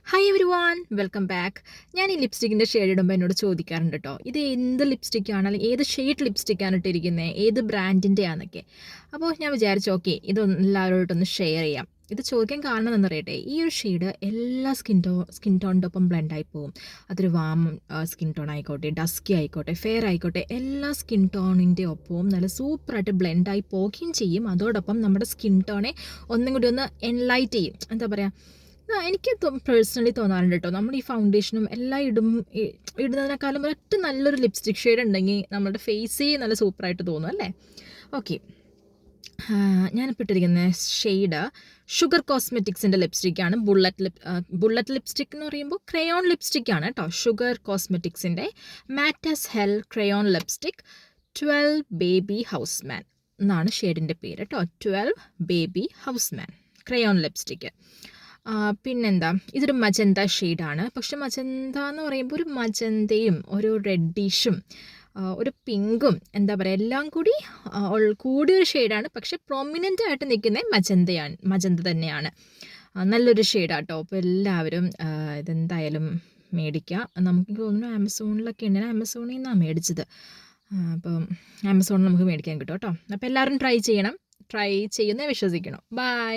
Hi every one, welcome back. ഞാൻ ഈ ലിപ്സ്റ്റിക്കിൻ്റെ shade ഇടുമ്പോൾ എന്നോട് ചോദിക്കാറുണ്ട് കേട്ടോ, ഇത് എന്ത് ലിപ്സ്റ്റിക്കാണ്, അല്ലെങ്കിൽ ഏത് ഷെയ്ഡ് ലിപ്സ്റ്റിക്കാണ് ഇട്ടിരിക്കുന്നത്, ഏത് ബ്രാൻഡിൻ്റെ ആണെന്നൊക്കെ. അപ്പോൾ ഞാൻ വിചാരിച്ചു ഓക്കെ ഇതൊന്ന് എല്ലാവരോടൊന്ന് ഷെയർ ചെയ്യാം. ഇത് ചോദിക്കാൻ കാരണം എന്നറിയട്ടെ, ഈ ഒരു ഷെയ്ഡ് എല്ലാ സ്കിൻ ടോണിൻ്റെ ഒപ്പം ബ്ലെൻഡായി പോകും. അതൊരു വാം സ്കിൻ ടോൺ ആയിക്കോട്ടെ, ഡസ്കി ആയിക്കോട്ടെ, ഫെയർ ആയിക്കോട്ടെ, എല്ലാ സ്കിൻ ടോണിൻ്റെ ഒപ്പവും നല്ല സൂപ്പറായിട്ട് ബ്ലെൻഡായി പോവുകയും ചെയ്യും. അതോടൊപ്പം നമ്മുടെ സ്കിൻ ടോണെ ഒന്നും കൂടി ഒന്ന് എൻലൈറ്റ് ചെയ്യും. എന്താ പറയുക, എനിക്ക് പേഴ്സണലി തോന്നാറുണ്ട് കേട്ടോ, നമ്മൾ ഈ ഫൗണ്ടേഷനും എല്ലാം ഇടുന്നതിനേക്കാളും ഒരൊറ്റ നല്ലൊരു ലിപ്സ്റ്റിക് ഷെയ്ഡ് ഉണ്ടെങ്കിൽ നമ്മുടെ ഫേസേ നല്ല സൂപ്പറായിട്ട് തോന്നും അല്ലേ. ഓക്കെ, ഞാനിപ്പോൾ ഇട്ടിരിക്കുന്ന ഷെയ്ഡ് ഷുഗർ കോസ്മെറ്റിക്സിൻ്റെ ലിപ്സ്റ്റിക്കാണ്. ബുള്ളറ്റ് ലിപ്സ്റ്റിക് എന്ന് പറയുമ്പോൾ ക്രയോൺ ലിപ്സ്റ്റിക്കാണ് കേട്ടോ. ഷുഗർ കോസ്മെറ്റിക്സിൻ്റെ matte as hell crayon lipstick 12 Baby Houseman എന്നാണ് ഷെയ്ഡിൻ്റെ പേര് കേട്ടോ. 12 Baby Houseman crayon lipstick. പിന്നെന്താ, ഇതൊരു മജന്ത ഷെയ്ഡാണ്. പക്ഷെ മജന്ത എന്ന് പറയുമ്പോൾ ഒരു മജന്തയും ഒരു റെഡിഷും ഒരു പിങ്കും എന്താ പറയുക എല്ലാം കൂടി കൂടിയൊരു ഷെയ്ഡാണ്. പക്ഷെ പ്രൊമിനൻ്റ് ആയിട്ട് നിൽക്കുന്നത് മജന്ത തന്നെയാണ്. നല്ലൊരു ഷെയ്ഡാട്ടോ. അപ്പോൾ എല്ലാവരും ഇതെന്തായാലും മേടിക്കുക. നമുക്ക് തോന്നുന്നു ആമസോണിലൊക്കെ ഉണ്ടെങ്കിൽ ആമസോണിൽ നിന്നാണ് മേടിച്ചത്. അപ്പം ആമസോണിൽ നമുക്ക് മേടിക്കാൻ കിട്ടും കേട്ടോ. അപ്പോൾ എല്ലാവരും ട്രൈ ചെയ്യുന്ന വിശ്വസിക്കണം. ബൈ.